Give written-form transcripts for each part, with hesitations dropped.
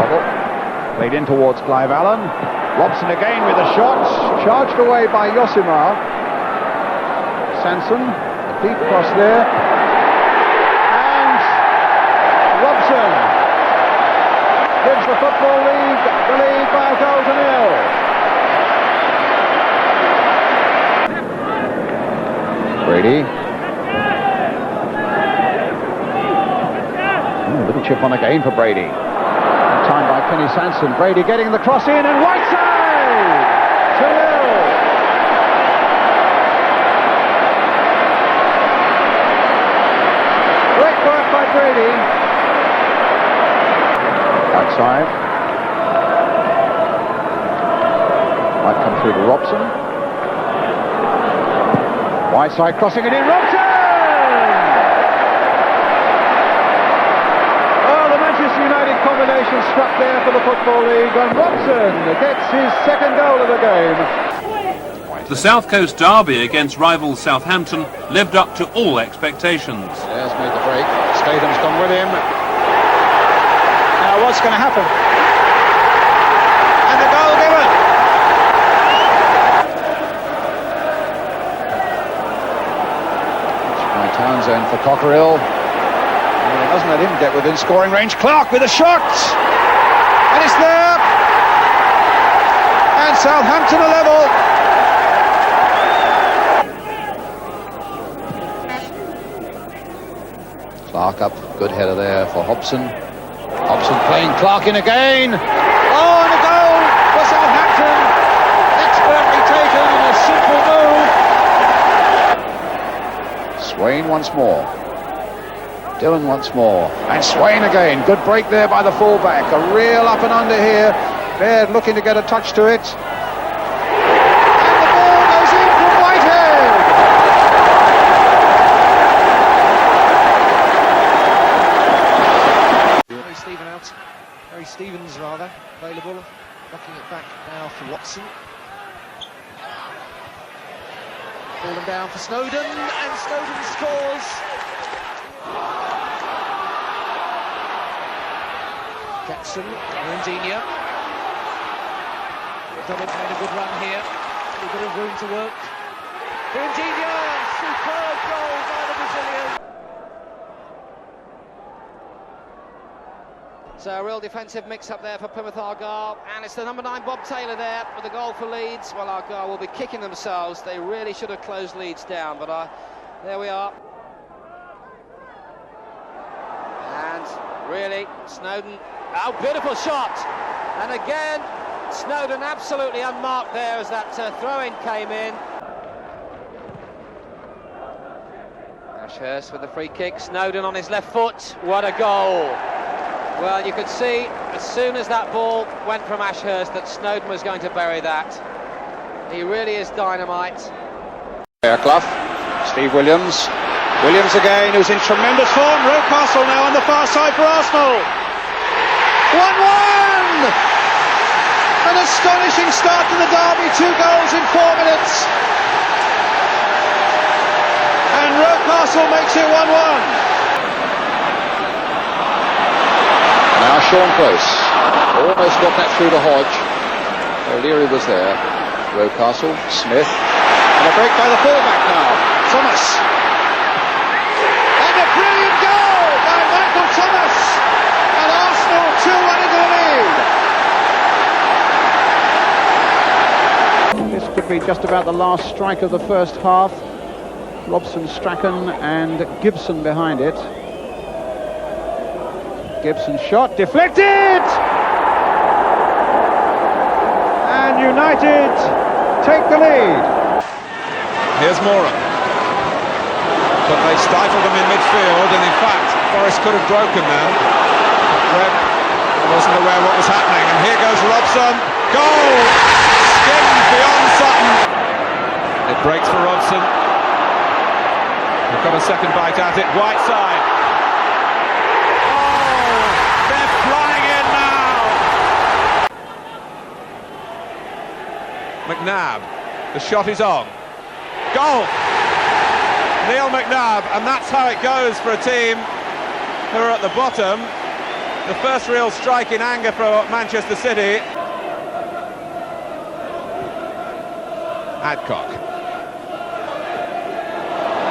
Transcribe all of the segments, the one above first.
Waddle. Played in towards Clive Allen. Robson again with a shot. Charged away by Yosimar. Sanson. A deep cross there. And Robson gives the Football League the lead by a goal to nil. Brady. Little chip on again for Brady. Time by Kenny Sanson. Brady getting the cross in and Whiteside! 2-0. Great work by Brady. Outside. Might come through to Robson. Whiteside crossing it in. Robson! United combination struck there for the Football League, and Robson gets his second goal of the game. The South Coast derby against rival Southampton lived up to all expectations. There's made the break. Statham's gone with him. Now what's going to happen? And the goal given. It's by Townsend for Cockerill. Doesn't let him get within scoring range. Clark with a shot, and it's there, and Southampton are level. Clark up, good header there for Hobson. Hobson playing Clark in again. Oh, and a goal for Southampton, expertly taken in a simple move. Swain once more. Dillon once more, and Swain again. Good break there by the fullback. A real up and under here. Baird looking to get a touch to it. And the ball goes in from Whitehead. Harry Stevens rather, available. Knocking it back now for Watson. Fallen down for Snowden, and Snowden scores. Jackson, Rondinha. Dummett made a good run here. A bit of room to work. Rondinha, superb goal by the Brazilian. So a real defensive mix-up there for Plymouth Argyle, and it's the number 9 Bob Taylor there with the goal for Leeds. Well, Argyle will be kicking themselves. They really should have closed Leeds down, but there we are. And really, Snowden. Oh, beautiful shot! And again, Snowden absolutely unmarked there as that throw-in came in. Ashurst with the free kick. Snowden on his left foot. What a goal! Well, you could see as soon as that ball went from Ashurst that Snowden was going to bury that. He really is dynamite. Clough, Steve Williams. Williams again, who's in tremendous form. Newcastle now on the far side for Arsenal. 1-1! An astonishing start to the derby, 2 goals in 4 minutes. And Newcastle makes it 1-1. Now Sean Close, almost got that through to Hodge. O'Leary was there. Newcastle, Smith, and a break by the fullback now. Thomas. And a brilliant goal by Michael Thomas. And Arsenal 2-1 into the lead. This could be just about the last strike of the first half. Robson, Strachan and Gibson behind it. Gibson shot, deflected! And United take the lead. Here's Moran. But they stifled them in midfield, and in fact, Forrest could have broken them. Webb wasn't aware what was happening, and here goes Robson. Goal! Skimmed beyond Sutton. It breaks for Robson. They've got a second bite at it. Whiteside. Oh, they're flying in now. McNabb. The shot is on. Goal! Neil McNabb, and that's how it goes for a team who are at the bottom. The first real strike in anger for Manchester City. Adcock.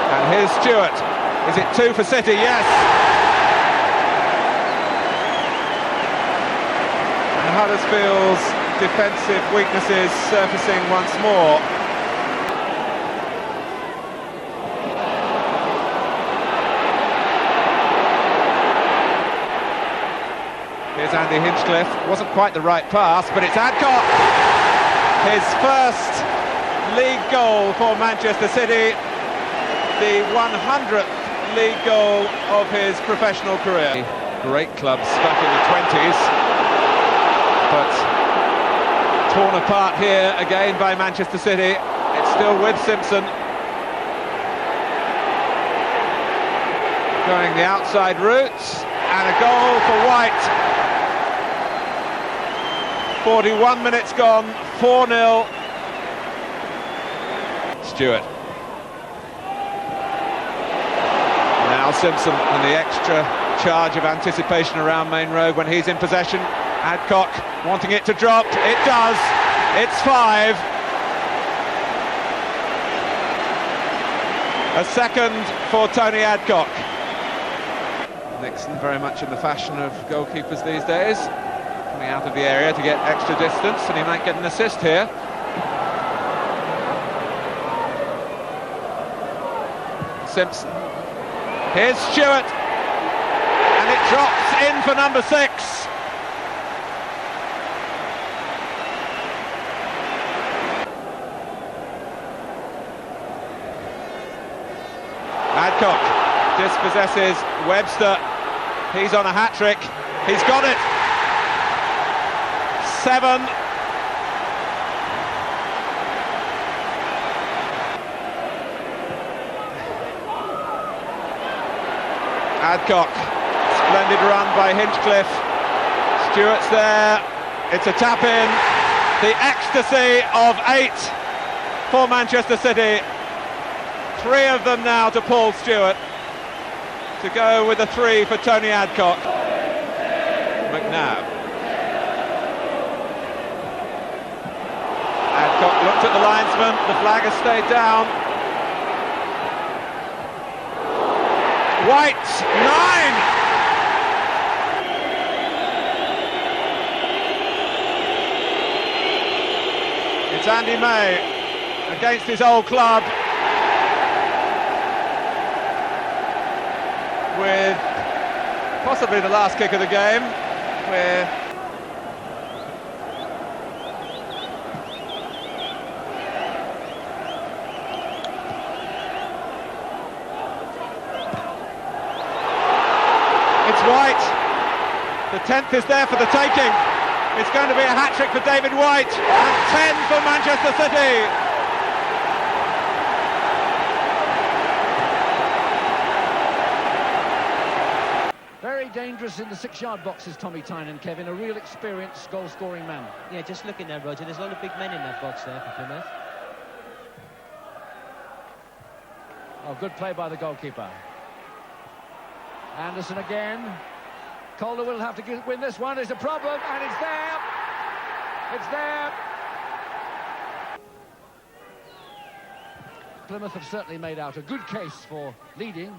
And here's Stewart. Is it 2 for City? Yes. And Huddersfield's defensive weaknesses surfacing once more. Here's Andy Hinchcliffe. Wasn't quite the right pass, but it's Adcock. His first league goal for Manchester City, the 100th league goal of his professional career. Great clubs back in the 20s, but torn apart here again by Manchester City. It's still with Simpson. Going the outside route, and a goal for White. 41 minutes gone, 4-0. Stewart. Now Simpson and the extra charge of anticipation around Main Road when he's in possession. Adcock wanting it to drop. It does. It's 5. A second for Tony Adcock. Nixon very much in the fashion of goalkeepers these days. Coming out of the area to get extra distance, and he might get an assist here. Simpson. Here's Stewart, and it drops in for number 6. Adcock dispossesses Webster. He's on a hat-trick. He's got it. 7. Adcock, splendid run by Hinchcliffe. Stewart's there, it's a tap-in. The ecstasy of 8 for Manchester City. 3 of them now to Paul Stewart. To go with a 3 for Tony Adcock. McNabb. Adcock looked at the linesman, the flag has stayed down. White, 9! It's Andy May against his old club, with possibly the last kick of the game, where it's White. The 10th is there for the taking. It's going to be a hat-trick for David White, and 10 for Manchester City. Very dangerous in the 6-yard boxes, Tommy Tynan, Kevin, a real experienced goal-scoring man. Yeah, just looking there, Roger, there's a lot of big men in that box there for Plymouth. Oh, good play by the goalkeeper. Anderson again. Calder will have to win this one. It's a problem, and it's there. It's there. Plymouth have certainly made out a good case for leading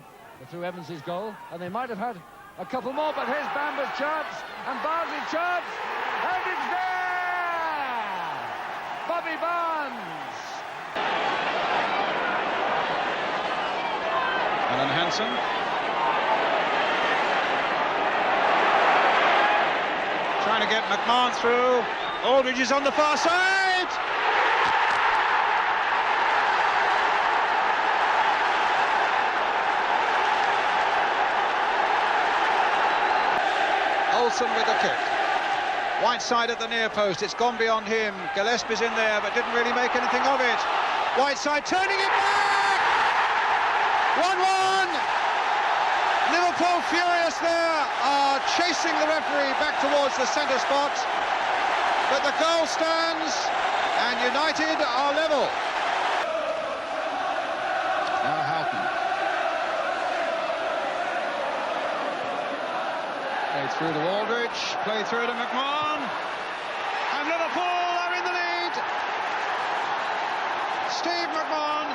through Evans' goal, and they might have had a couple more, but here's Bamba's chance, and Barnsley's chance, and it's there! Bobby Barnes! Alan Hansen. Trying to get McMahon through. Aldridge is on the far side. Olsen with the kick. White side at the near post. It's gone beyond him. Gillespie's in there, but didn't really make anything of it. White side turning it back. 1-1. Liverpool furious there, are chasing the referee back towards the centre spot, but the goal stands and United are level. Now Houghton. through to Aldridge, play through to McMahon, and Liverpool are in the lead. Steve McMahon.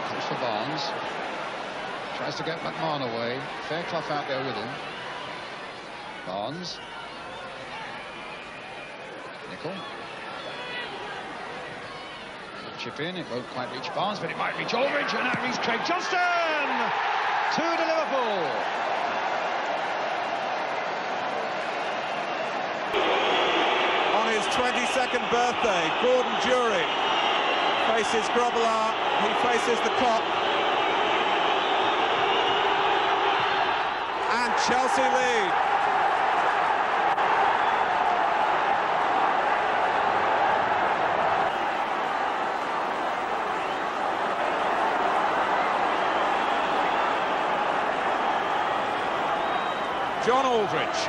Comes for Barnes. Tries to get McMahon away. Fairclough out there with him. Barnes. Nickel. Chip in, it won't quite reach Barnes, but it might reach Aldridge, and that reaches Craig Johnston! 2 to Liverpool. On his 22nd birthday, Gordon Jury faces Grobbelaar, he faces the clock. And Chelsea lead. John Aldridge.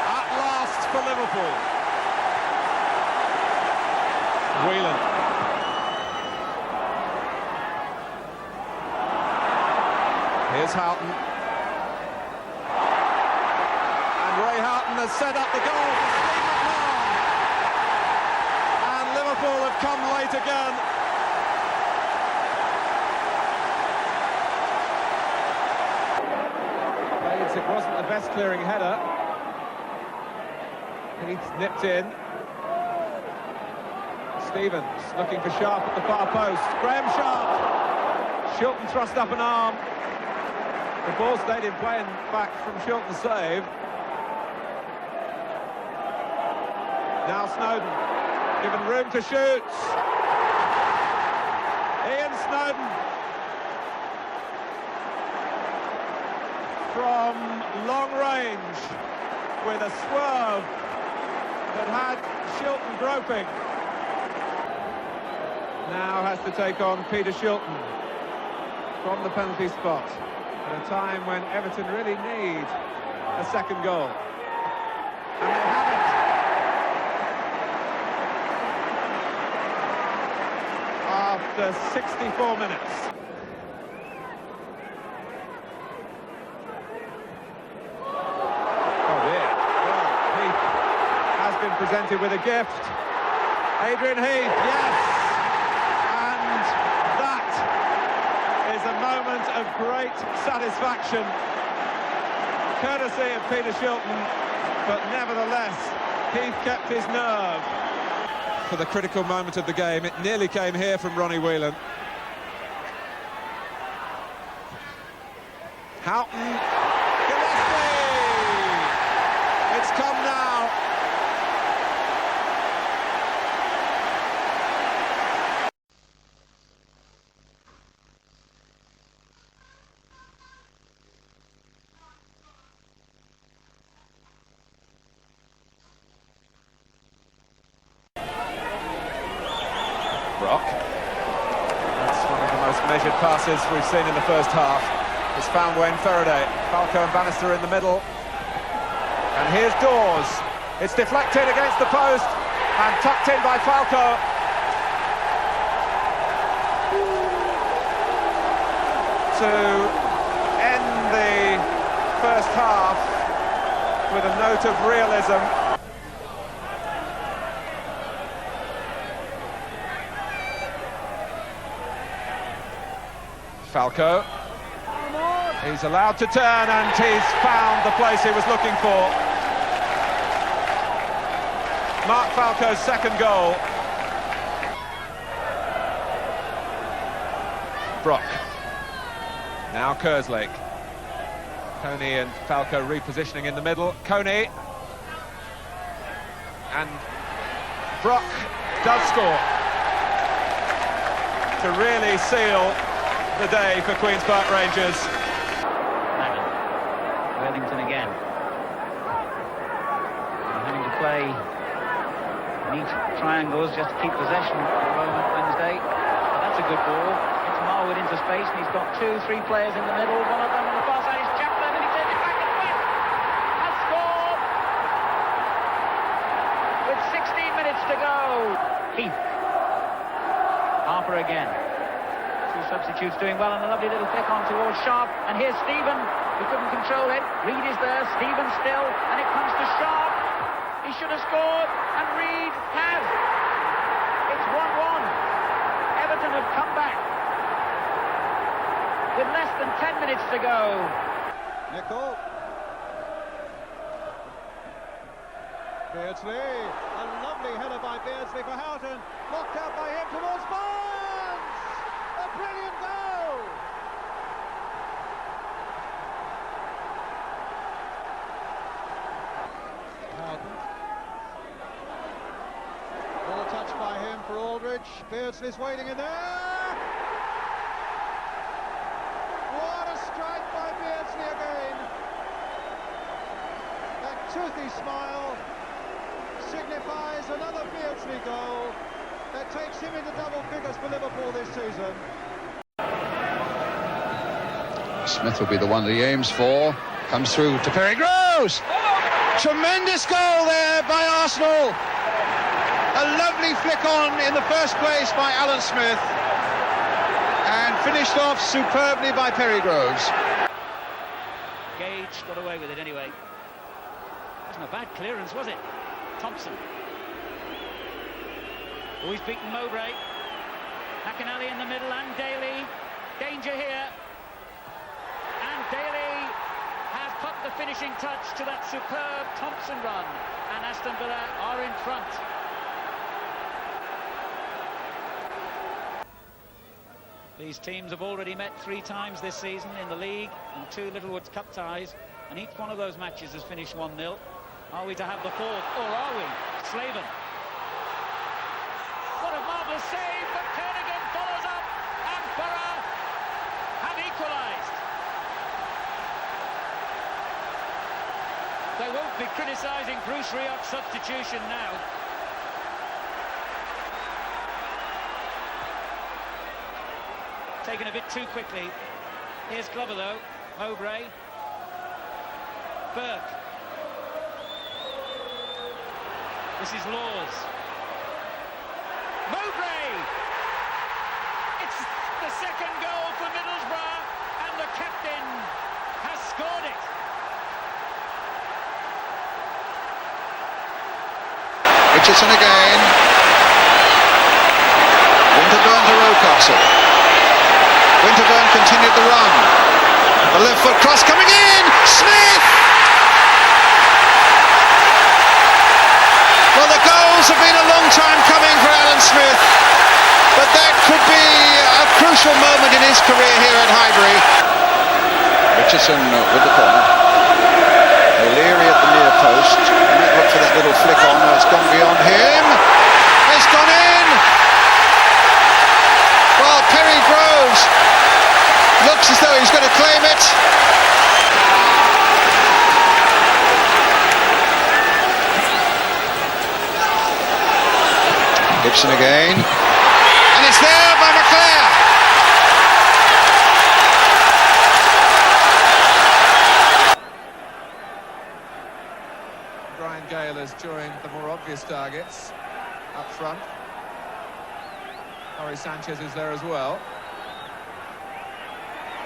At last for Liverpool. Whelan. Here's Houghton. And Ray Houghton has set up the goal for Steve McMahon. And Liverpool have come late again. It wasn't the best clearing header. Heath nipped in. Stevens looking for Sharp at the far post. Graham Sharp. Shilton thrust up an arm. The ball stayed in play and back from Shilton's save. Now Snowden given room to shoot. Ian Snowden from long range with a swerve that had Shilton groping. Now has to take on Peter Shilton from the penalty spot at a time when Everton really need a second goal. And they have it after 64 minutes. Presented with a gift. Adrian Heath, yes! And that is a moment of great satisfaction, courtesy of Peter Shilton, but nevertheless, Heath kept his nerve. For the critical moment of the game, it nearly came here from Ronnie Whelan. Houghton, Gillespie! It's come now. Brock. That's one of the most measured passes we've seen in the first half. It's found Wayne Faraday. Falco and Bannister in the middle. And here's Dawes. It's deflected against the post and tucked in by Falco. To end the first half with a note of realism. Falco, he's allowed to turn and he's found the place he was looking for. Mark Falco's second goal. Brock, now Kerslake. Coney and Falco repositioning in the middle. Coney, and Brock does score to really seal the day for Queen's Park Rangers. Worthington again. Having to play neat triangles just to keep possession at the moment Wednesday. But that's a good ball. It's Marwood into space and he's got 2-3 players in the middle. One of them on the far side is Chapman and he turns it back and back. to go. Keith. Harper again. Two substitutes doing well, and a lovely little flick on towards Sharp. And here's Stephen, who couldn't control it. Reed is there, Stephen still, and it comes to Sharp. He should have scored, and Reed has. It's 1-1. Everton have come back with less than 10 minutes to go. Nicol. Beardsley, a lovely header by Beardsley for Houghton, knocked out by him towards Barnes! A brilliant goal! Houghton. Ball touched by him for Aldridge. Beardsley's waiting in there. What a strike by Beardsley again! That toothy smile signifies another Beardsley goal that takes him into double figures for Liverpool this season. Smith will be the one that he aims for. Comes through to Perry Groves. Tremendous goal there by Arsenal. A lovely flick on in the first place by Alan Smith, and finished off superbly by Perry Groves. Gage got away with it anyway. Wasn't a bad clearance, was it? Thompson. Oh, he's beaten Mowbray. McInally in the middle, and Daly. Danger here. And Daly has put the finishing touch to that superb Thompson run. And Aston Villa are in front. These teams have already met 3 times this season in the league, and 2 Littlewoods Cup ties, and each one of those matches has finished 1-0. Are we to have the 4th, or are we? Slaven. What a marvellous save, but Kernigan follows up, and Borough have equalised. They won't be criticising Bruce Rioch's substitution now. Taken a bit too quickly. Here's Glover though. Mowbray. Burke. This is Laws. Mowbray! It's the second goal for Middlesbrough, and the captain has scored it. Richardson again. Winterburn to Newcastle. Winterburn continued the run. The left foot cross coming in. Smith! Well, the goals have been a long time coming for Alan Smith, but that could be a crucial moment in his career here at Highbury. Richardson with the corner. O'Leary at the near post. Might look for that little flick on. Oh, it's gone beyond him. It's gone in. Well, Perry Groves looks as though he's going to claim it. Gibson again, and it's there by McClare. Brian Gale is during the more obvious targets up front. Jorge Sanchez is there as well.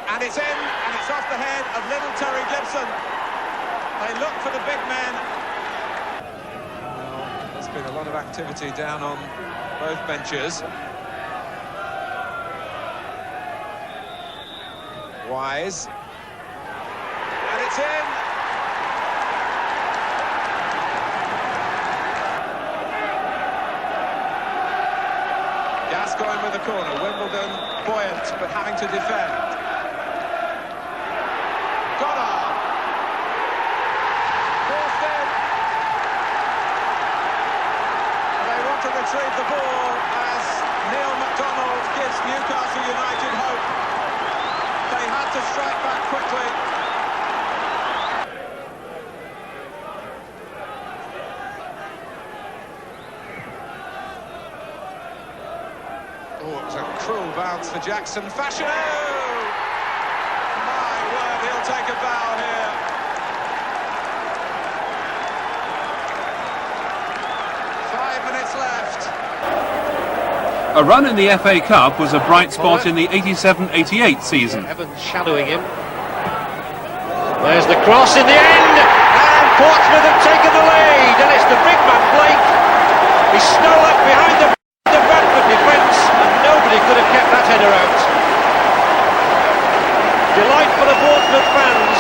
And it's in, and it's off the head of little Terry Gibson. They look for the big men. Well, there's been a lot of activity down on both benches. Wise. And it's in. Gascoigne with the corner. Wimbledon buoyant, but having to defend. Retrieve the ball as Neil MacDonald gives Newcastle United hope. They had to strike back quickly. Oh, it was a cruel bounce for Jackson. Fashion! My word, he'll take a bow here. minutes left. A run in the FA Cup was a bright spot in the 87-88 season. Evans shadowing him. There's the cross in the end, and Portsmouth have taken the lead, and it's the big man Blake. He stole up behind the Bradford defence, and nobody could have kept that header out. Delight for the Portsmouth fans,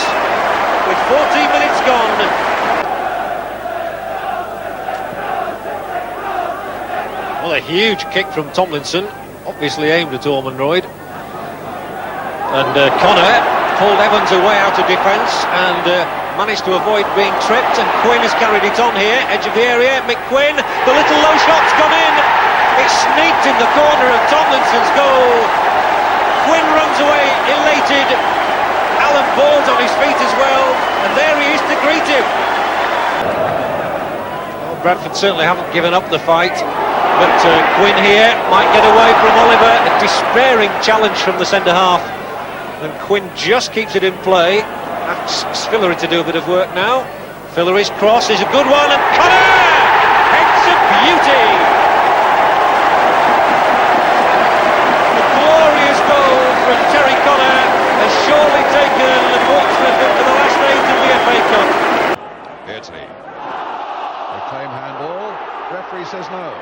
with 14 minutes gone. Well, a huge kick from Tomlinson, obviously aimed at Ormond Royd. And Connor pulled Evans away out of defence and managed to avoid being tripped, and Quinn has carried it on here, edge of the area. McQuinn, the little low shot's gone in. It sneaked in the corner of Tomlinson's goal. Quinn runs away elated. Alan Ball's on his feet as well, and there he is to greet him. Well, Bradford certainly haven't given up the fight, but Quinn here might get away from Oliver. A despairing challenge from the centre half, and Quinn just keeps it in play. Asks Fillery to do a bit of work now. Fillery's cross is a good one, and Connor heads a beauty. A glorious goal from Terry Connor has surely taken Portsmouth into the last 8 of the FA Cup. Beardsley. Reclaim handball. Referee says no.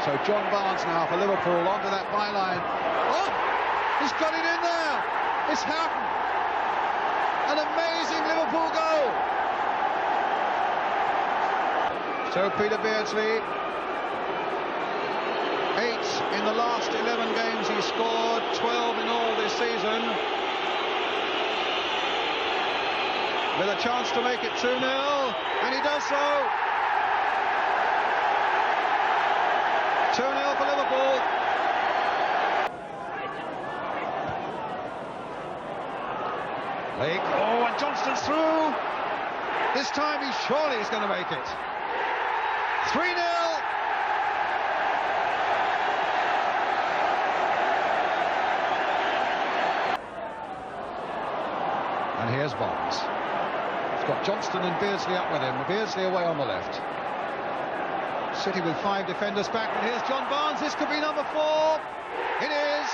So John Barnes now for Liverpool onto that byline. Oh! He's got it in there! It's happened! An amazing Liverpool goal! So Peter Beardsley, 8 in the last 11 games he scored, 12 in all this season. With a chance to make it 2-0, and he does so. 2-0 for Liverpool. Lake, oh, and Johnston's through. This time he surely is going to make it. 3-0. And here's Barnes. He's got Johnston and Beardsley up with him. Beardsley away on the left. City with 5 defenders back, and here's John Barnes. This could be number 4. It is.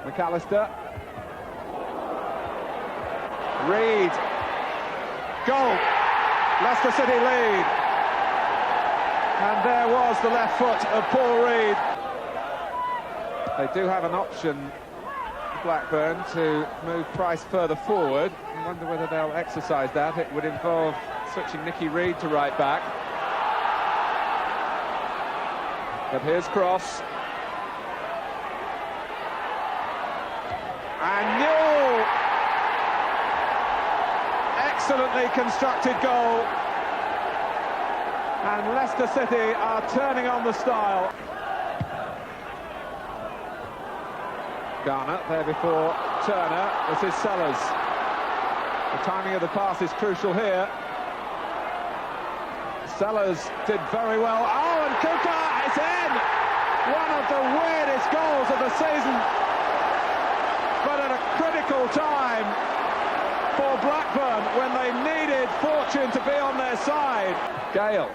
McAllister. Reid. Goal. Leicester City lead. And there was the left foot of Paul Reid. They do have an option, Blackburn, to move Price further forward. I wonder whether they'll exercise that. It would involve switching Nicky Reid to right back. But here's cross. And Newell! Excellently constructed goal. And Leicester City are turning on the style. Garner there before Turner. This is Sellers. The timing of the pass is crucial here. Sellers did very well. Oh, and Kuka is in! One of the weirdest goals of the season. But at a critical time for Blackburn when they needed fortune to be on their side. Gale.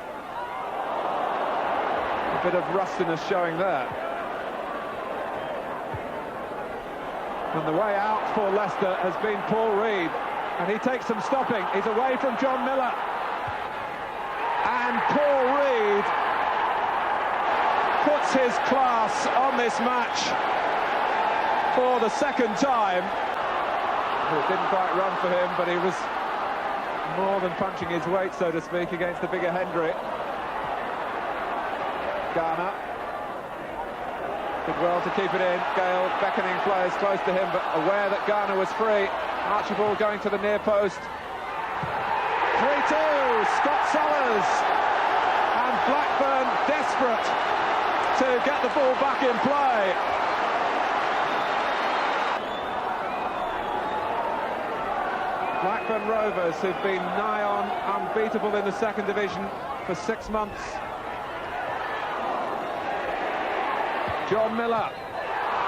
A bit of rustiness showing there. And the way out for Leicester has been Paul Reid, and he takes some stopping. He's away from John Miller, and Paul Reid puts his class on this match for the second time. It didn't quite run for him, but he was more than punching his weight, so to speak, against the bigger Hendry. Garner did well to keep it in. Gale beckoning players close to him, but aware that Garner was free. Archibald going to the near post. 3-2, Scott Sellers. And Blackburn desperate to get the ball back in play. Blackburn Rovers, who've been nigh on unbeatable in the second division for 6 months. John Miller,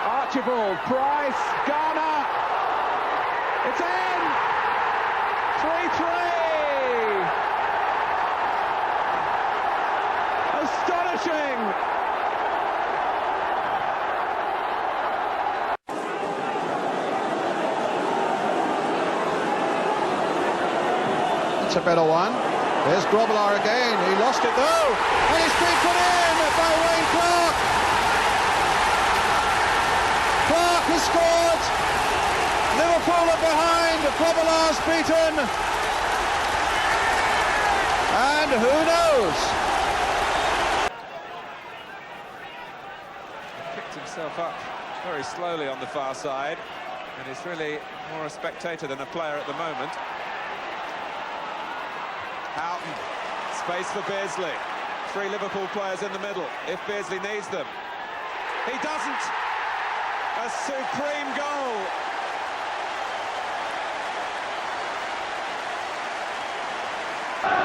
Archibald, Price, Garner, It's in! 3-3! Astonishing! It's a better one. There's Grobbelaar again. He lost it though, and it's been put in by Wayne Clark. Clark has scored. Liverpool are behind. Grobbelaar's beaten, and who knows? He picked himself up very slowly on the far side, and is really more a spectator than a player at the moment. Houghton, space for Beardsley. 3 Liverpool players in the middle, if Beardsley needs them. He doesn't! A supreme goal!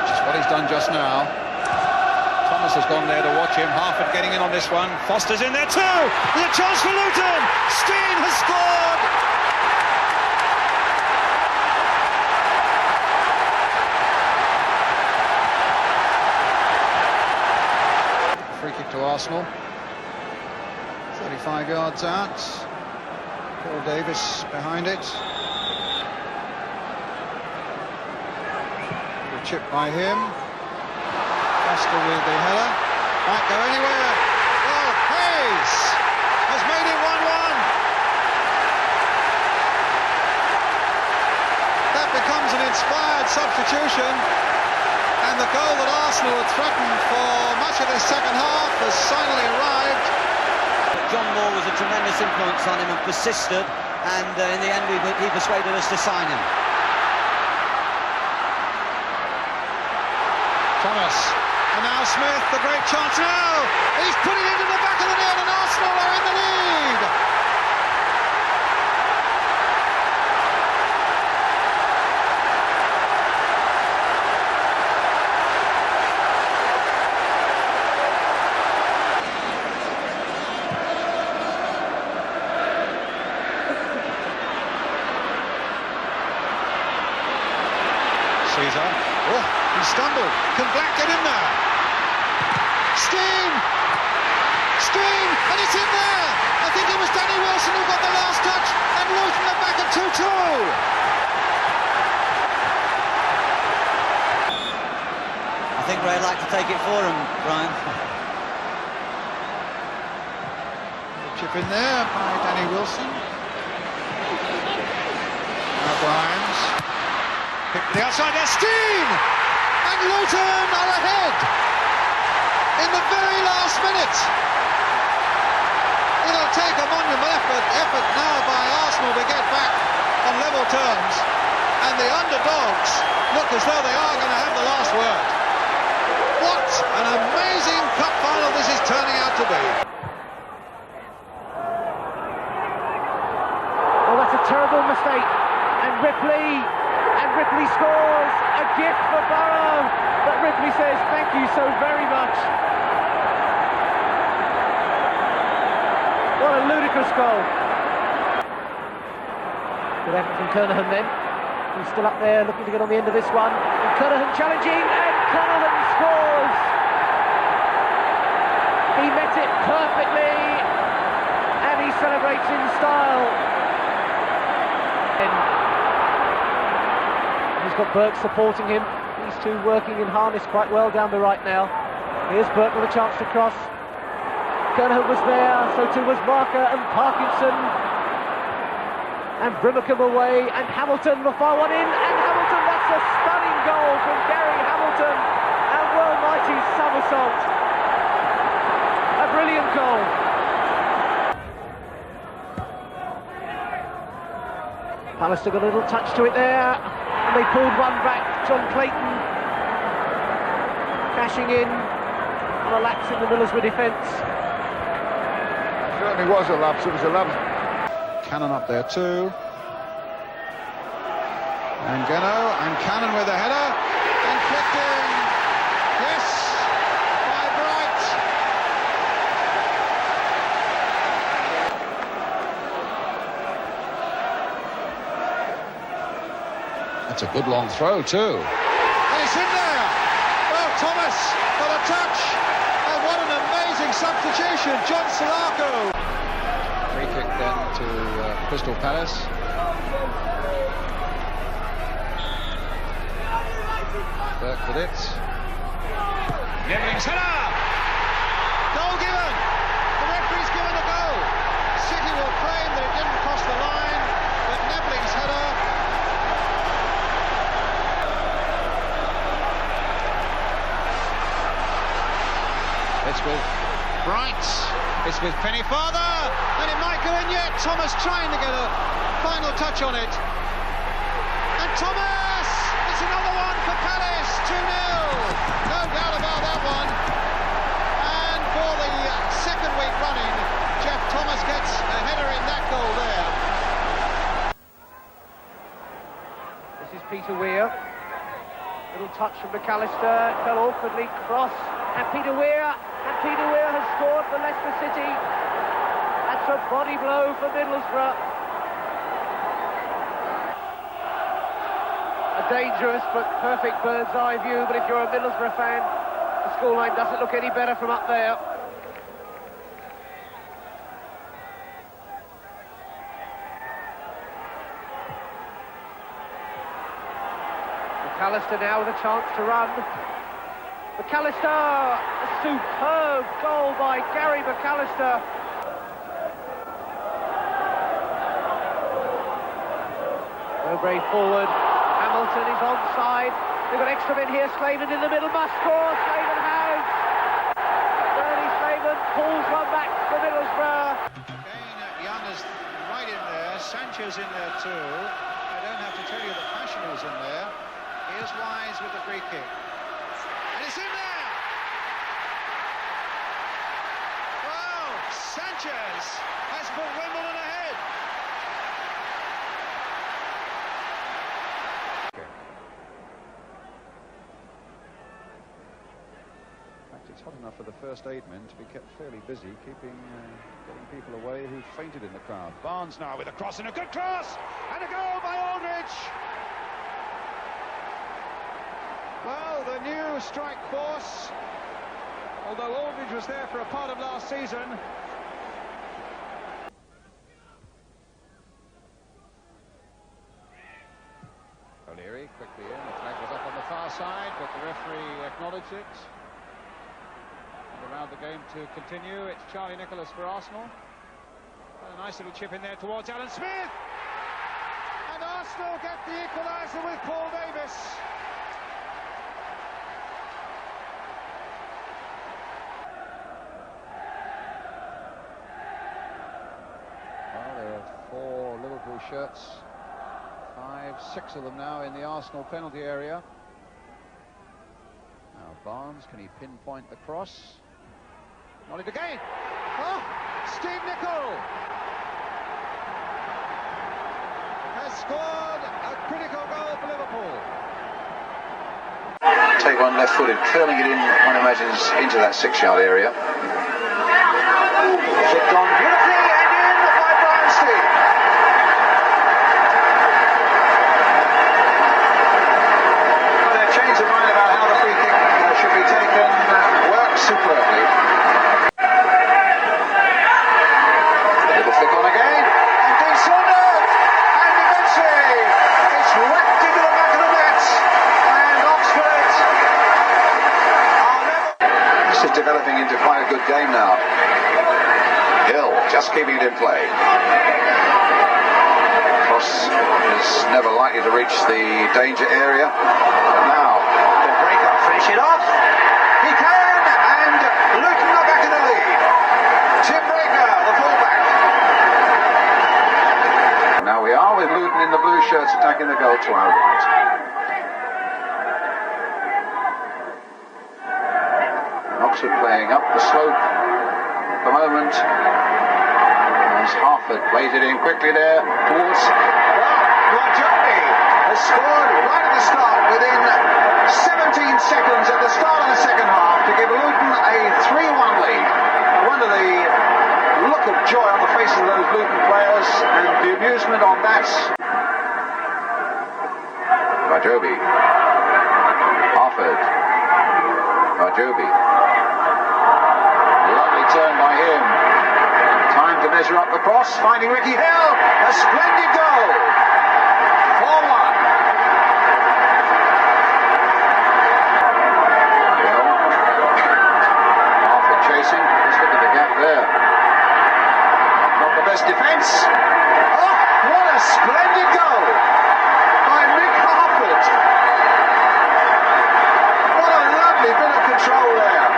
Just what he's done just now. Thomas has gone there to watch him. Harford getting in on this one. Foster's in there too! There's a chance for Luton! Steen has scored! Free kick to Arsenal. 35 yards out. Paul Davis behind it. A chip by him. Foster with the header. Might go anywhere. Oh, Hayes has made it 1-1. That becomes an inspired substitution. And the goal that Arsenal had threatened for much of this second half has finally arrived. John Moore was a tremendous influence on him and persisted, and in the end he persuaded us to sign him. Thomas, and now Smith, the great chance now. He's put it into the back of the net, and Arsenal are in the lead. Caesar. Oh, he stumbled. Can Black get in there? Steen! Steen! And it's in there! I think it was Danny Wilson who got the last touch, and Luton are back at 2-2. I think Ray would like to take it for him, Brian. Chip in there by Danny Wilson. Now Grimes. Pick the outside, there's Steen! And Luton are ahead in the very last minute. It'll take a monumental effort now by Arsenal to get back on level terms. And the underdogs look as though they are going to have the last word. What an amazing cup final this is turning out to be. Well, that's a terrible mistake. And Ripley scores, a gift for Borough, but Ripley says thank you so very much. What a ludicrous goal. Good effort from Kernahan then. He's still up there looking to get on the end of this one. And Kernahan challenging, and Kernahan scores. He met it perfectly, and he celebrates in style. He's got Burke supporting him. These two working in harness quite well down the right now. Here's Burke with a chance to cross. Kernahan was there, so too was Barker and Parkinson. And Brimacombe away, and Hamilton, the far one in, and Hamilton, that's a stunning goal from Gary Hamilton. And well mighty somersault. A brilliant goal. Palace took a little touch to it there. And they pulled one back. John Clayton cashing in on a lapse in the Middlesbrough defence. Certainly was a lapse. It was a lapse. Cannon up there too. And Geno, and Cannon with a header. Inflicting. Yes, by Bright. That's a good long throw too. And it's in there. Well, Thomas got a touch. And what an amazing substitution, John Salako. Free kick then to Crystal Palace. Burke with it. Nevilling's header. Goal given. The referee's given a goal. City will claim that it didn't cross the line, but Nevilling's header. It's with Bright. It's with Pennyfather, and it might go in yet. Thomas trying to get a final touch on it. And Thomas! It's another one for Palace. 2-0. No doubt about that one. And for the second week running, Jeff Thomas gets a header in that goal there. This is Peter Weir. Little touch from McAllister. Fell awkwardly. Cross. And Peter Weir has scored for Leicester City. That's a body blow for Middlesbrough. A dangerous but perfect bird's eye view, but if you're a Middlesbrough fan, the scoreline doesn't look any better from up there. McAllister now with a chance to run. McAllister, a superb goal by Gary McAllister. Mowbray forward, Hamilton is onside. They've got extra men here, Slavin in the middle, must score, Slavin has. Bernie Slavin pulls one back for Middlesbrough. Again, Young is right in there, Sanchez in there too. I don't have to tell you that Passion is in there. Here's Wise with the free kick. And it's in there! Wow, Sanchez has put Wimbledon ahead. In fact, it's hot enough for the first 8 men to be kept fairly busy, getting people away who fainted in the crowd. Barnes now with a cross, and a good cross! And a goal by Aldridge! Well, the new strike force, although Aldridge was there for a part of last season. O'Leary quickly in, the flag was up on the far side, but the referee acknowledged it. And allowed the game to continue. It's Charlie Nicholas for Arsenal. And a nice little chip in there towards Alan Smith. And Arsenal get the equaliser with Paul Davis. There are 4 Liverpool shirts, 5, 6 of them now in the Arsenal penalty area. Now Barnes, can he pinpoint the cross? Not it again! Oh, Steve Nicol has scored a critical goal for Liverpool. Take one left-footed, curling it in, one imagines, into that 6-yard area. Kick gone beautifully. Superbly. Little flick on again, and Dean Saunders, and eventually it's whacked into the back of the net, and Oxford are level. This is developing into quite a good game now. Hill just keeping it in play. Cross is never likely to reach the danger area. Now, can Breaker finish it off? He can! Luton are back in the lead. Tim Breaker, the fullback. Now we are with Luton in the blue shirts attacking the goal to our right. And Oxford playing up the slope at the moment. As Harford plays it in quickly there towards... Well, Johnny has scored right at the start within 17 seconds at the start of the second half to give Luton a 3-1 lead. I wonder the look of joy on the faces of those Luton players and the amusement on that. Ajobi. Harford. Ajobi. Lovely turn by him. Time to measure up the cross, finding Ricky Hill. A splendid goal. 4-1. Hill. Harford chasing. Just look at the gap there. Not the best defence. Oh, what a splendid goal by Mick Harford. What a lovely bit of control there.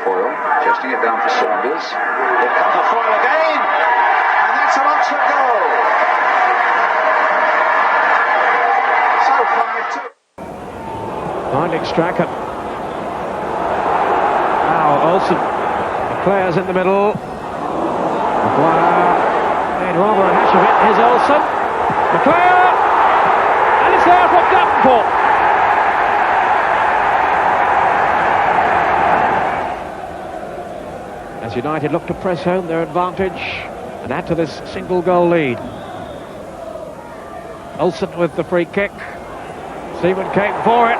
Foyle, adjusting it down for Saunders. Here comes the Foyle again, and that's an Oxford goal. So 5-2. Finding Strachan. Now Olsen. Clare's in the middle. Maguire made rather a hash of it. Here's Olsen. McClare, and it's there from Davenport. As United look to press home their advantage and add to this single goal lead. Olsen with the free kick. Seaman came for it.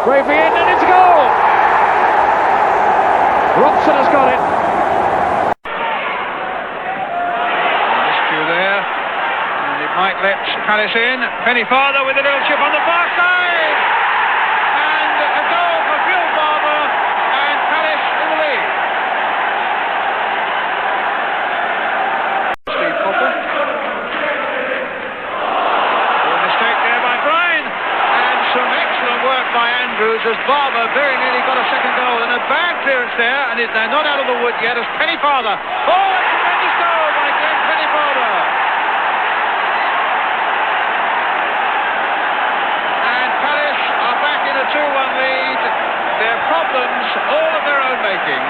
Gravely in, and it's a goal! Robson has got it. Rescue there, and it might let Palace in. Penny Farther with a little chip on the far side, and a goal for Phil Barber, and Palace in the lead. Steve Popper. A mistake there by Bryan, and some excellent work by Andrews as Barber very nearly got a second goal, and a bad clearance there, and they're not out of the wood yet as Penny Farther. Oh, a tremendous goal by Glenn Penny Farther. And Palace are back in a 2-1 lead. Their problems all of their own making.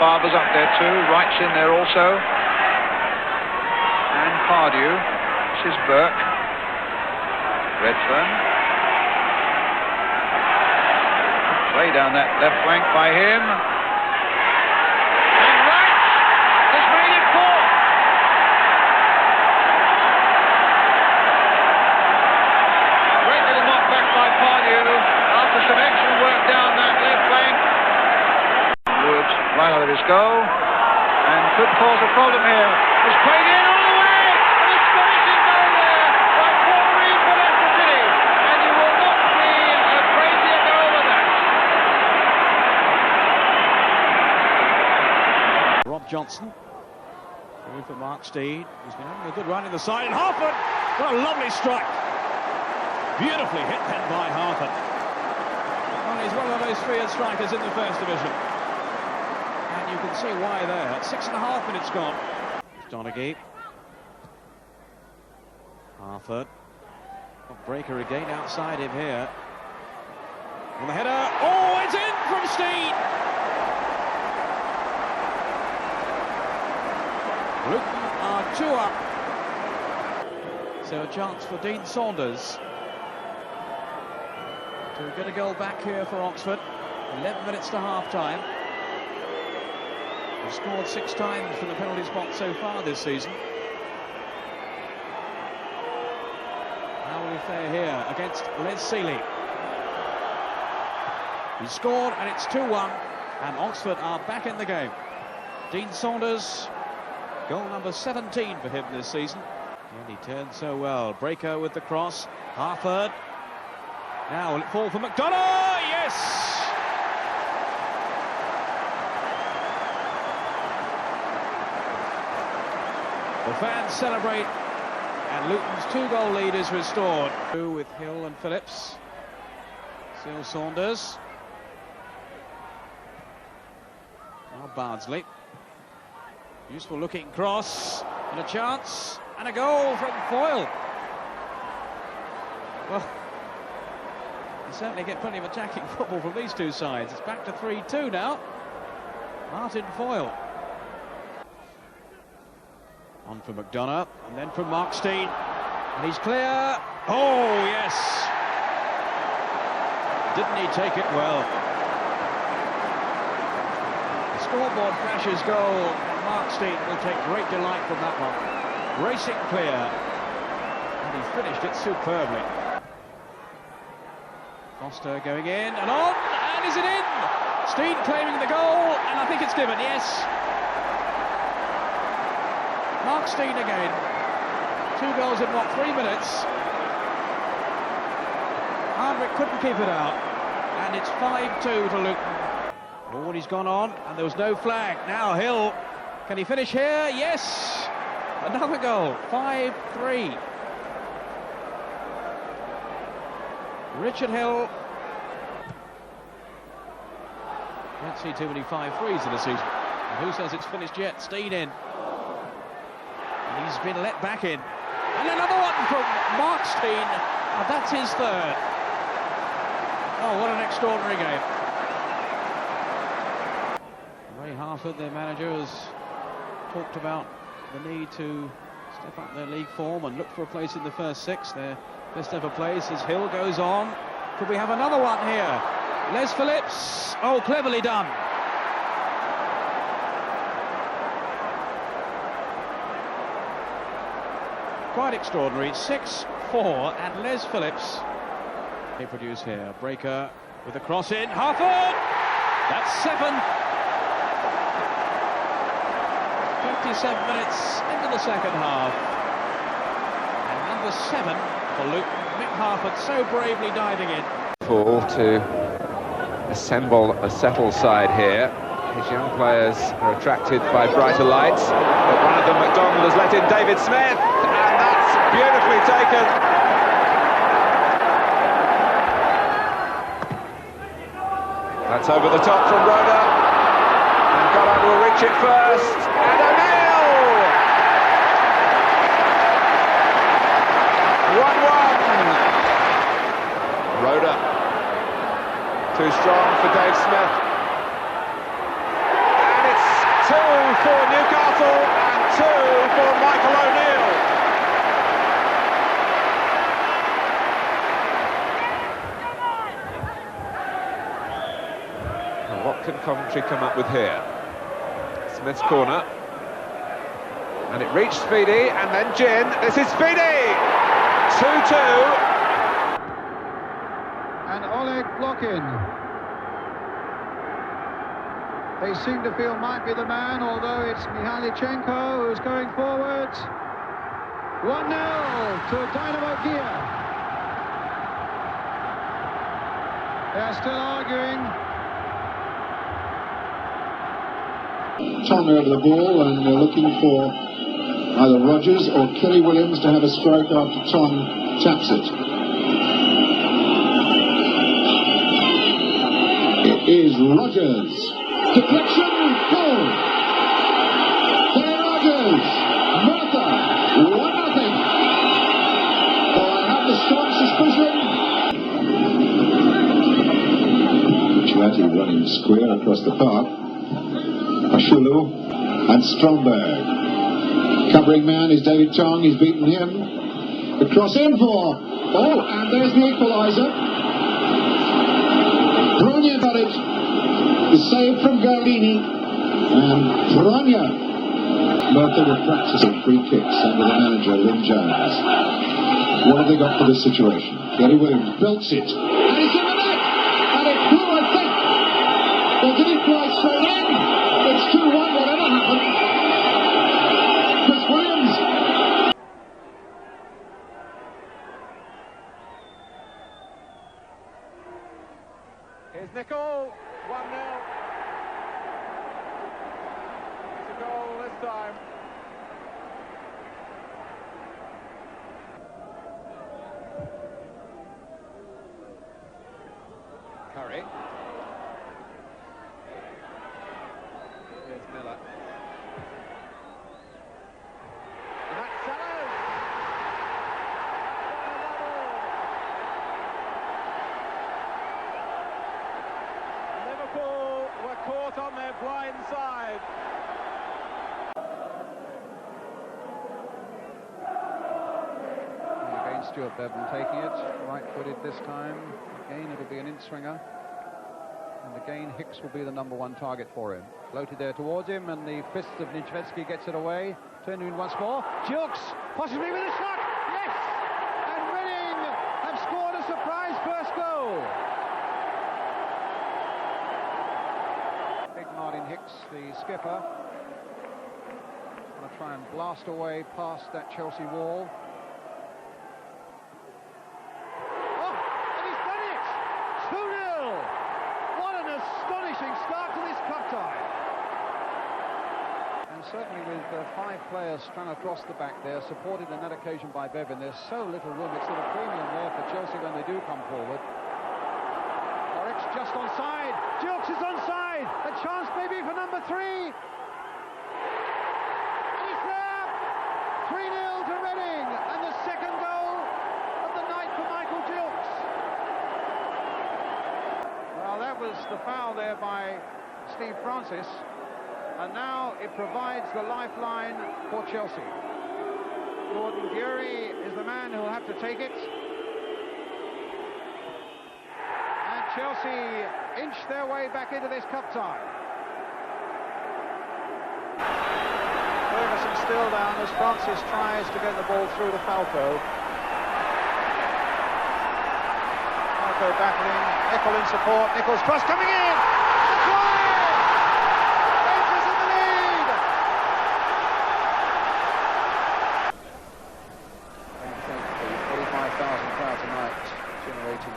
Barber's up there too, Wright's in there also, and Pardew. This is Burke, Redfern, play down that left flank by him, and Wright has made it 4. Great little knock back by Pardew after some excellent work down that left flank. Wood right out of his goal, and could cause a problem here. It's played in all the way, and a astonishing goal there by Paul Reed for Leicester City, and you will not see a crazier goal than that. Rob Johnson, through for Mark Steed, who's been having a good run in the side, and Harford, what a lovely strike. Beautifully hit then by Harford. Well, he's one of those three strikers in the First Division. And you can see why there. 6.5 minutes gone. Donaghy. Harford. Breaker again outside him here. And the header. Oh, it's in from Steed. Luton are 2 up. So a chance for Dean Saunders to get a goal back here for Oxford. 11 minutes to half-time. They've scored 6 times from the penalty spot so far this season. How will he fare here against Les Seeley? He scored, and it's 2-1, and Oxford are back in the game. Dean Saunders, goal number 17 for him this season. And he turned so well. Breaker with the cross. Harford. Now will it fall for McDonough? Yes! The fans celebrate, and Luton's 2-goal lead is restored. With Hill and Phillips. Still Saunders. Now Bardsley. Useful looking cross, and a chance, and a goal from Foyle. Well, you certainly get plenty of attacking football from these two sides. It's back to 3-2 now. Martin Foyle. On for McDonough, and then from Mark Steen. And he's clear. Oh, yes. Didn't he take it well? The scoreboard flashes goal, and Mark Steen will take great delight from that one. Racing clear. And he finished it superbly. Foster going in, and on, and is it in? Steen claiming the goal, and I think it's given, yes. Mark Steen again. 2 goals in, 3 minutes? Hardwick couldn't keep it out, and it's 5-2 to Luton. Oh, and he's gone on, and there was no flag. Now Hill, can he finish here? Yes! Another goal, 5-3. Richard Hill. Can't see too many 5-3s in the season. And who says it's finished yet? Steen in. And he's been let back in. And another one from Mark Steen. And that's his third. Oh, what an extraordinary game. Ray Harford, their manager, has talked about the need to step up their league form and look for a place in the first six. Their best ever place as Hill goes on. Could we have another one here? Les Phillips. Oh, cleverly done. Quite extraordinary. 6-4, and Les Phillips. They produce here. Breaker with a cross in. Harford! That's 7. 57 minutes into the second half. And number 7 for Luton. Mick Harford so bravely diving in. To assemble a settled side here. His young players are attracted by brighter lights, but one of them, McDonald, has let in David Smith, and that's beautifully taken. That's over the top from Rhoda, and Goddard will reach it first, and O'Neill! 1-1. Rhoda, too strong for Dave Smith. And it's 2 for Newcastle and 2 for Michael O'Neill. Now what can Coventry come up with here? Smith's corner. And it reached Speedy, and then Ginn. This is Speedy! 2-2. And Oleg Blokin. They seem to feel might be the man, although it's Mihailichenko who's going forward. 1-0 to Dynamo Kiev. They're still arguing. Tong over the ball, and they're looking for either Rogers or Kelly Williams to have a stroke after Tong taps it. It is Rogers. Deflection, goal. Kelly Rogers. Martha, 1-0. Oh, I have the strong suspicion. Chuati running square across the park. Ashulu and Stromberg. Covering man is David Tong, he's beaten him. The cross in for, oh, and there's the equaliser. Bronya got it. The save from Gardini. And Bronya. Merthyr were practicing free kicks under the manager, Lynn Jones. What have they got for this situation? Gary Williams belts it. And it's in the net! And it flew, I think. Well, did it fly straight in? It's 2-1, whatever happened. Chris Williams. Here's Nicol, 1-0. It's a goal this time. Curry. Here's Miller. Stuart Bevan taking it, right-footed this time. Again, it'll be an in-swinger. And again, Hicks will be the #1 target for him. Floated there towards him, and the fist of Nijvetsky gets it away. Turning in once more. Jukes, possibly with a shot. Yes! And Reading have scored a surprise first goal. Big Martin Hicks, the skipper, going to try and blast away past that Chelsea wall. Oh, and he's done it! 2-0! What an astonishing start to this cup tie. And certainly with 5 players strung across the back there, supported on that occasion by Bevan, there's so little room. It's sort of premium there for Chelsea when they do come forward. Oryx just onside. Jukes is onside. A chance maybe for #3. And he's there. 3-0 to Reading. And the second goal of the night for Michael Jukes. Well, that was the foul there by Steve Francis. And now it provides the lifeline for Chelsea. Gordon Bury is the man who will have to take it. And Chelsea inch their way back into this cup tie. Ferguson still down as Francis tries to get the ball through to Falco. Falco battling, Nicol in support, Nichol's cross coming in!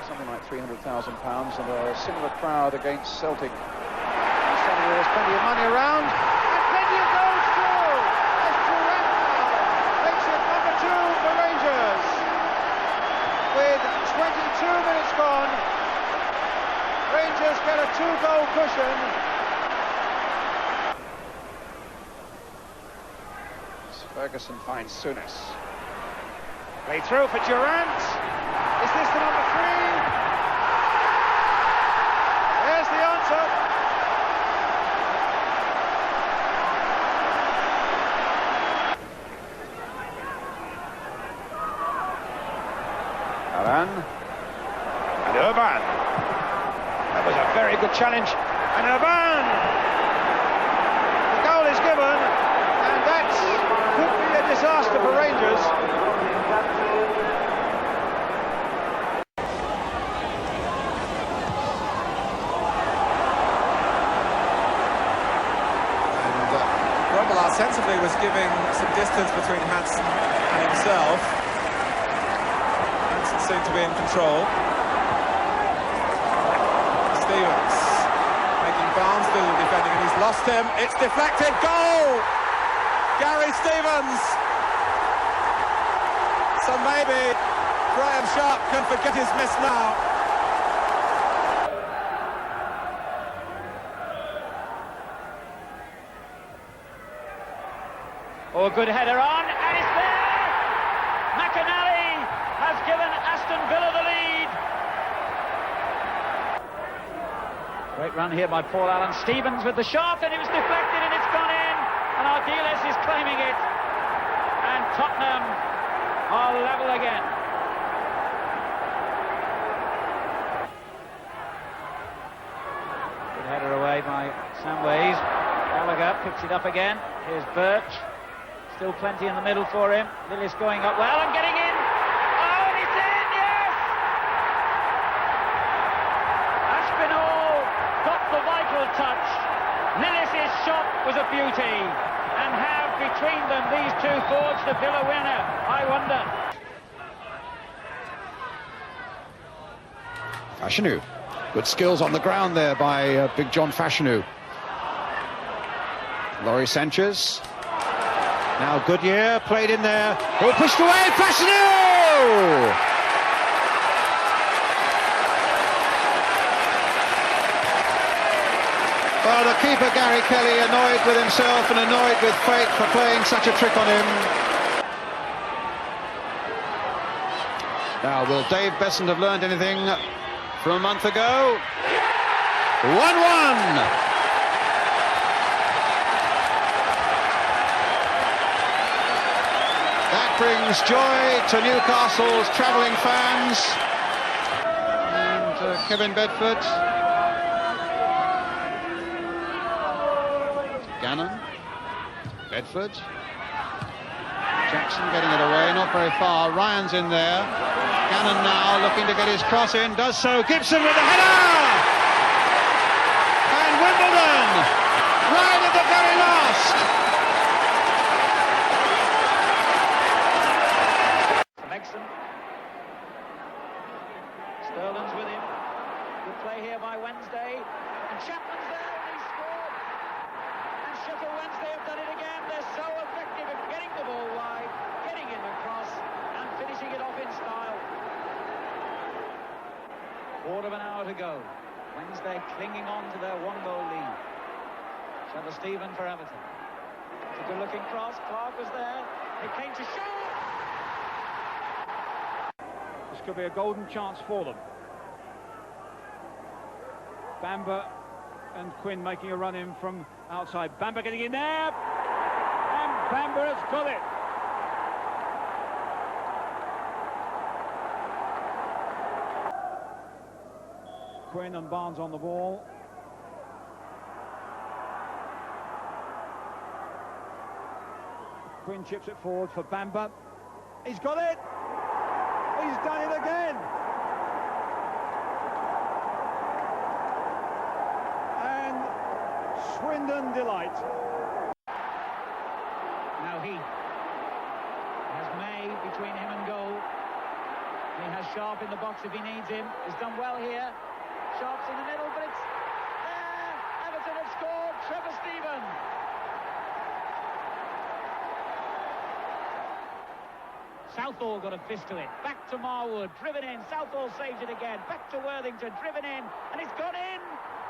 Something like £300,000 and a similar crowd against Celtic. Suddenly there's plenty of money around and plenty of goals through as Durant makes it #2 for Rangers. With 22 minutes gone, Rangers get a 2-goal cushion. Ferguson finds Souness. Play through for Durant. Is this the #3? There's the answer. Alan and Urban. That was a very good challenge. And Urban. The goal is given, and that could be a disaster for Rangers. Sensibly was giving some distance between Hansen and himself. Hansen seemed to be in control. Stevens making Barnsley defending, and he's lost him. It's deflected. Goal! Gary Stevens. So maybe Graham Sharp can forget his miss now. Oh, good header on, and it's there! McAnally has given Aston Villa the lead. Great run here by Paul Allen. Stevens with the shot, and it was deflected, and it's gone in. And Argyle is claiming it. And Tottenham are level again. Good header away by Samways. Gallagher picks it up again. Here's Birch. Still plenty in the middle for him. Lillis going up well and getting in. Oh, and it's in, yes! Aspinall got the vital touch. Lillis' shot was a beauty. And have between them these two forged the Villa winner, I wonder. Fashanu. Good skills on the ground there by Big John Fashanu. Laurie Sanchez. Now Goodyear played in there. Oh, pushed away. Fashanu! Well, the keeper Gary Kelly annoyed with himself and annoyed with fate for playing such a trick on him. Now, will Dave Besant have learned anything from a month ago? 1-1. That brings joy to Newcastle's travelling fans. And Kevin Bedford. Gannon. Bedford. Jackson getting it away, not very far. Ryan's in there. Gannon now looking to get his cross in, does so. Gibson with the header! And Wimbledon, right at the very last. Megson. Sterling's with him. Good play here by Wednesday. And Chapman's there and he scored. And Sheffield Wednesday have done it again. They're so effective at getting the ball wide, getting in the cross and finishing it off in style. Quarter of an hour to go. Wednesday clinging on to their one-goal lead. Trevor Stephen for Everton. It's a good-looking cross. Clark was there. It came to Shaw. This could be a golden chance for them. Bamber and Quinn making a run in from outside. Bamber getting in there. And Bamber has got it. Quinn and Barnes on the ball. Quinn chips it forward for Bamber. He's got it! He's done it again! And Swindon delight. Now he has May between him and goal. He has Sharp in the box if he needs him. He's done well here. Sharp's in the middle, but it's there. Everton have scored. Trevor Stephen. Southall got a fist to it. Back to Marwood, driven in. Southall saves it again. Back to Worthington, driven in, and it's gone in.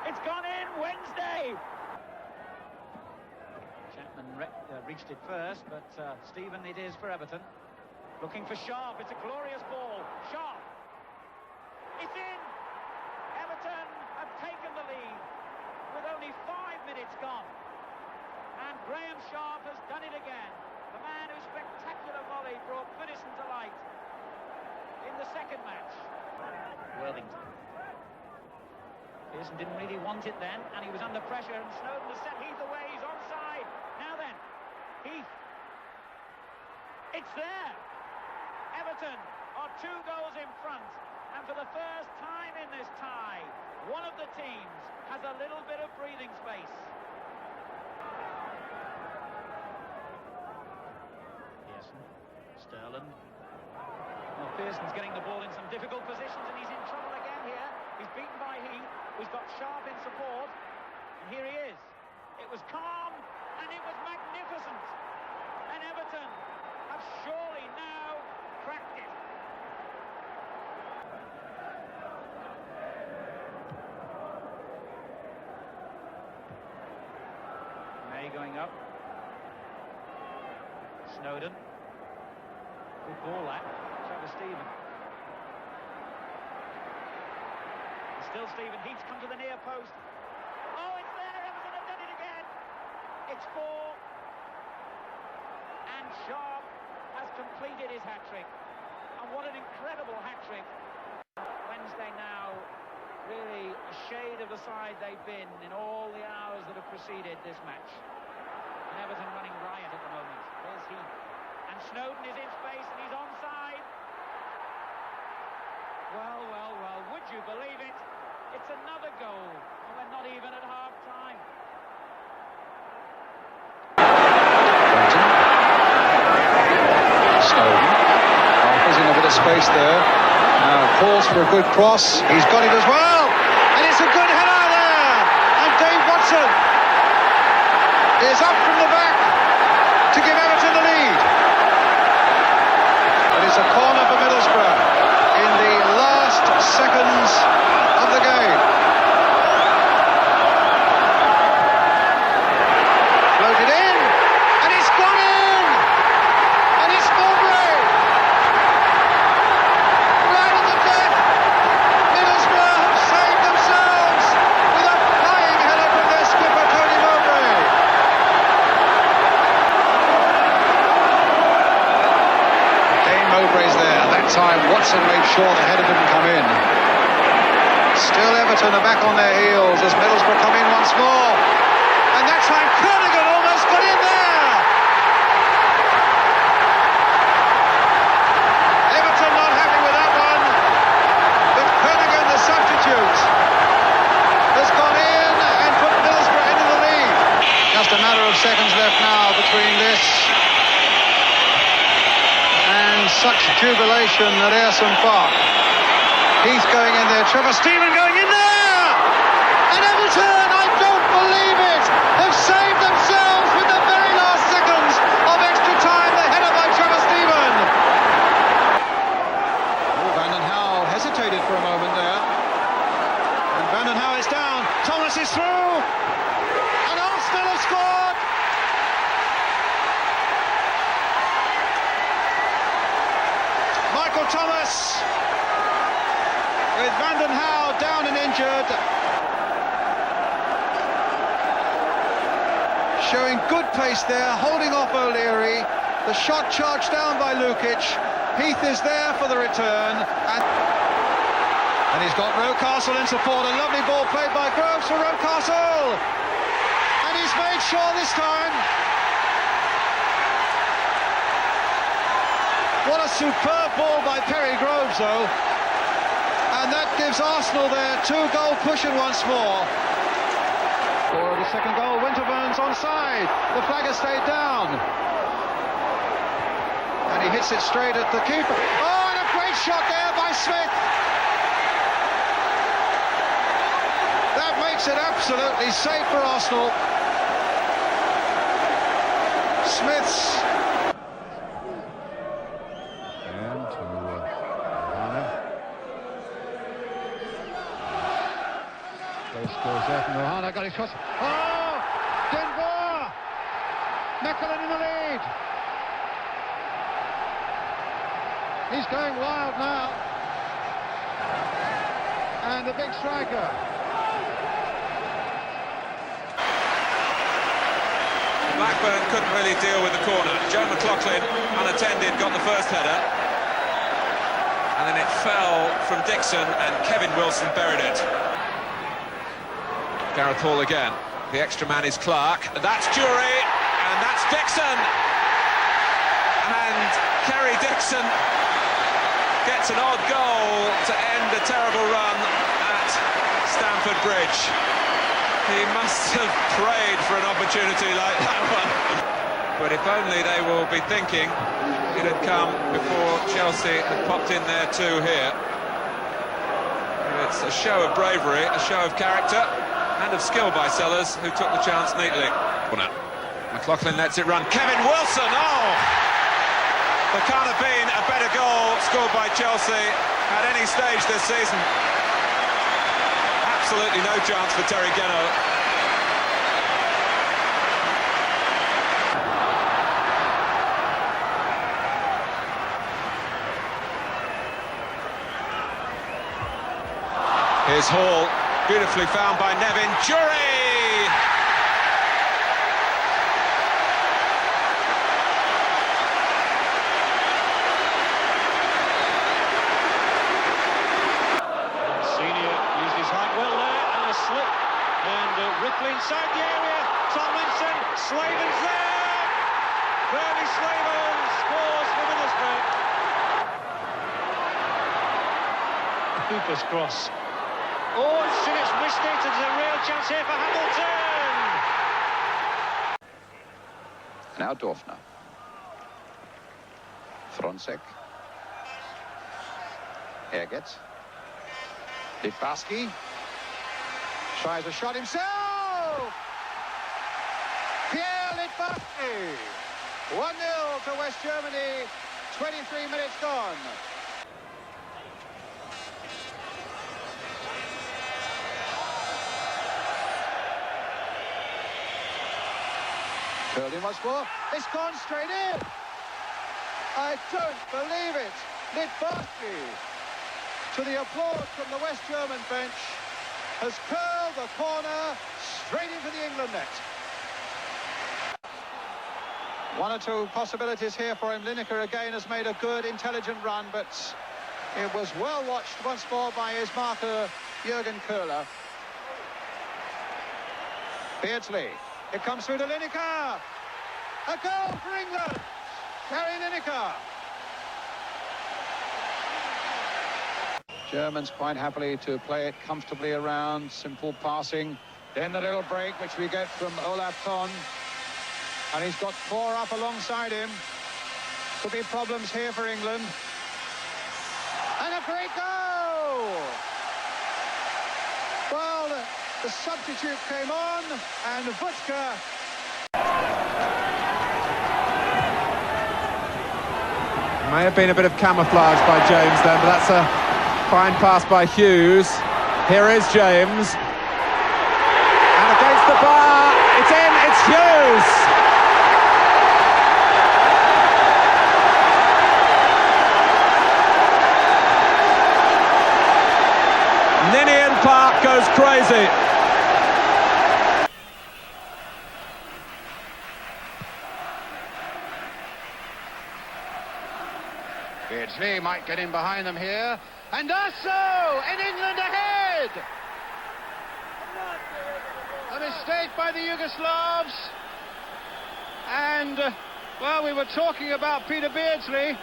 It's gone in. Wednesday. Chapman reached it first, but Stephen it is for Everton. Looking for Sharp. It's a glorious ball. Sharp. It's in. Everton have taken the lead with only 5 minutes gone. And Graham Sharp has done it again. The man whose spectacular volley brought Goodison to light in the second match. Worthington. Pearson didn't really want it then, and he was under pressure, and Snowden has set Heath away. He's onside. Now then, Heath. It's there. Everton are 2 goals in front, and for the first time in this tie, one of the teams has a little bit of breathing space. Pearson, Sterling. Well, Pearson's getting the ball in some difficult positions, and he's in trouble again here. He's beaten by Heath, who's got Sharp in support, and here he is. It was calm, and it was magnificent, and Everton have surely now cracked it. May going up. Snowden. Good ball that. Trevor Stephen. Still Stephen. Heath's come to the near post. Oh, it's there. Everton have done it again. It's 4. And Sharp has completed his hat-trick. And what an incredible hat-trick. Wednesday now really a shade of the side they've been in all the hours that have preceded this match. And Everton running riot at the moment. There's Heath. And Snowden is in space and he's onside. Well, well, well, would you believe it? It's another goal. And we're not even at half-time. Snowden. Harper's in a bit of space there. Now calls for a good cross. He's got it as well. And it's a good header there. And Dave Watson is up from the back to give Everton the lead. It is a corner for Middlesbrough in the last seconds of the game. Floated in, and it's gone in! And it's Mowbray! Right at the death! Middlesbrough have saved themselves with a flying header from their skipper, Tony Mowbray. that time Watson made sure the header didn't come in. Still Everton are back on their heels as Middlesbrough come in once more. And that time Kernigan almost got in there. Everton not happy with that one. But Kernigan, the substitute, has gone in and put Middlesbrough into the lead. Just a matter of seconds left now between this and such jubilation at Ayresome Park. Heath going in there, Trevor Steven going in there! And Everton, I don't believe it, have saved themselves with the very last seconds of extra time. The header by Trevor Steven. Oh, Van den Hauwe hesitated for a moment there. And Van den Hauwe is down. Thomas is through. And Arsenal have scored. Michael Thomas, with Van den Hauwe down and injured. Showing good pace there, holding off O'Leary. The shot charged down by Lukic. Heath is there for the return. And he's got Rocastle in support. A lovely ball played by Groves for Rocastle. And he's made sure this time. What a superb ball by Perry Groves, though. And that gives Arsenal their 2-goal push in once more. For the second goal, Winterburn's onside. The flag has stayed down. And he hits it straight at the keeper. Oh, and a great shot there by Smith. That makes it absolutely safe for Arsenal. Smith's. And to Ohana. Close scores there from Ohana. Got his cross. Oh! Denver! Meckelin in the lead. He's going wild now. And the big striker. Blackburn couldn't really deal with the corner. Joe McLaughlin, unattended, got the first header. And then it fell from Dixon and Kevin Wilson buried it. Gareth Hall again. The extra man is Clark. That's Jury, and that's Dixon. And Kerry Dixon gets an odd goal to end a terrible run at Stamford Bridge. He must have prayed for an opportunity like that one. But if only they will be thinking it had come before Chelsea had popped in there too here. It's a show of bravery, a show of character, and of skill by Sellers, who took the chance neatly. McLaughlin lets it run. Kevin Wilson, oh! There can't have been a better goal scored by Chelsea at any stage this season. Absolutely no chance for Terry Geno. Here's Hall, beautifully found by Nevin. Jury! Ripley inside the area, Tomlinson, Slaven's there! Bernie Slaven scores for Middlesbrough. Cooper's cross. Oh, and Sinnott's missed it, and there's a real chance here for Hamilton. Now Dorfner. Fronsek. Erget. Litbarski. Tries a shot himself! Pierre Litbarski! 1-0 to West Germany, 23 minutes gone. Curled in once more, it's gone straight in! I don't believe it! Litbarski, to the applause from the West German bench, has curled the corner straight into the England net. One or two possibilities here for him. Lineker again has made a good, intelligent run, but it was well watched once more by his marker, Jurgen Köhler. Beardsley, it comes through to Lineker. A goal for England! Gary Lineker. Germans quite happily to play it comfortably around, simple passing. Then the little break which we get from Olaf Thon. And he's got 4 up alongside him. Could be problems here for England. And a great goal! Well, the substitute came on, and Vutka. May have been a bit of camouflage by James then, but that's a fine pass by Hughes. Here is James. And against the bar, it's in, it's Hughes! Ninian Park goes crazy. Beardsley might get in behind them here. And also, in England ahead! A mistake by the Yugoslavs. And, well, we were talking about Peter Beardsley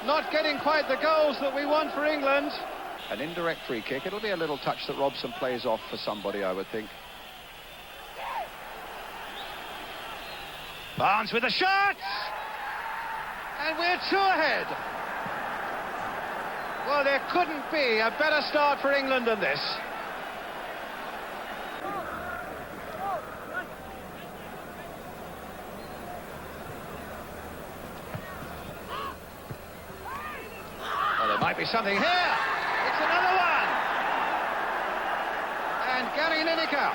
not getting quite the goals that we want for England. An indirect free kick. It'll be a little touch that Robson plays off for somebody, I would think. Barnes with a shot! And we're 2 ahead. Well, there couldn't be a better start for England than this. Well, there might be something here. It's another one. And Gary Lineker.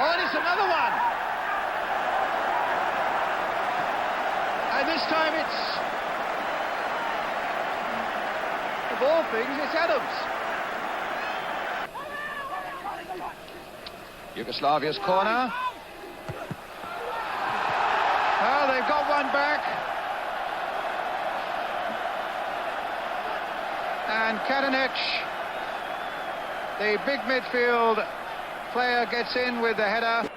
Oh, and it's another one. And this time it's, of all things, it's Adams. Yugoslavia's corner. Well, they've got one back. And Katanec, the big midfield player, gets in with the header.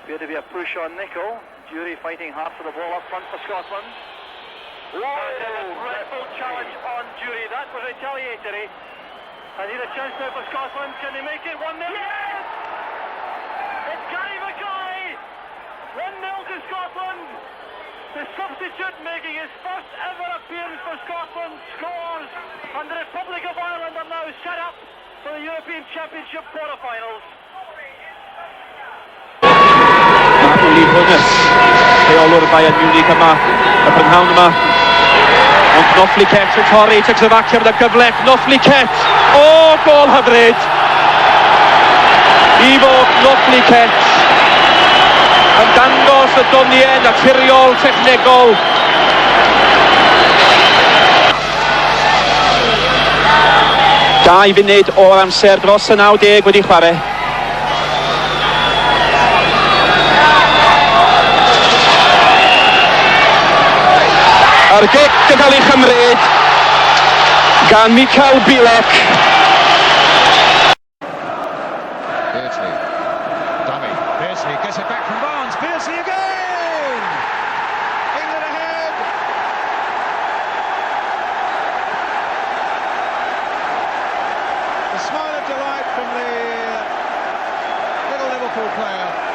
Appeared to be a push on Nicol. Jury fighting hard for the ball up front for Scotland. Whoa! A dreadful challenge on Jury. That was retaliatory. And here's a chance now for Scotland. Can they make it 1-0? Yes! It's Gary Mackay! 1-0 to Scotland. The substitute making his first ever appearance for Scotland scores. And the Republic of Ireland are now set up for the European Championship quarterfinals. Martin Lee Hughes. Heolwr by a unig yma. Y prynhawn yma. Ond Knofliket yn torri, Tygsyfacio yn y gyfle, Knofliket, o, gol hyfryd! Ivo Knofliket yn dangos y doniau naturiol technegol. Dau funud o'r amser dros y 90 wedi chwarae. Ar gic yn cael ei chymryd gan Michael Bilek. Beardsley, dummy. Beardsley gets it back from Barnes. Beardsley again! England ahead! A smile of delight from the little Liverpool player.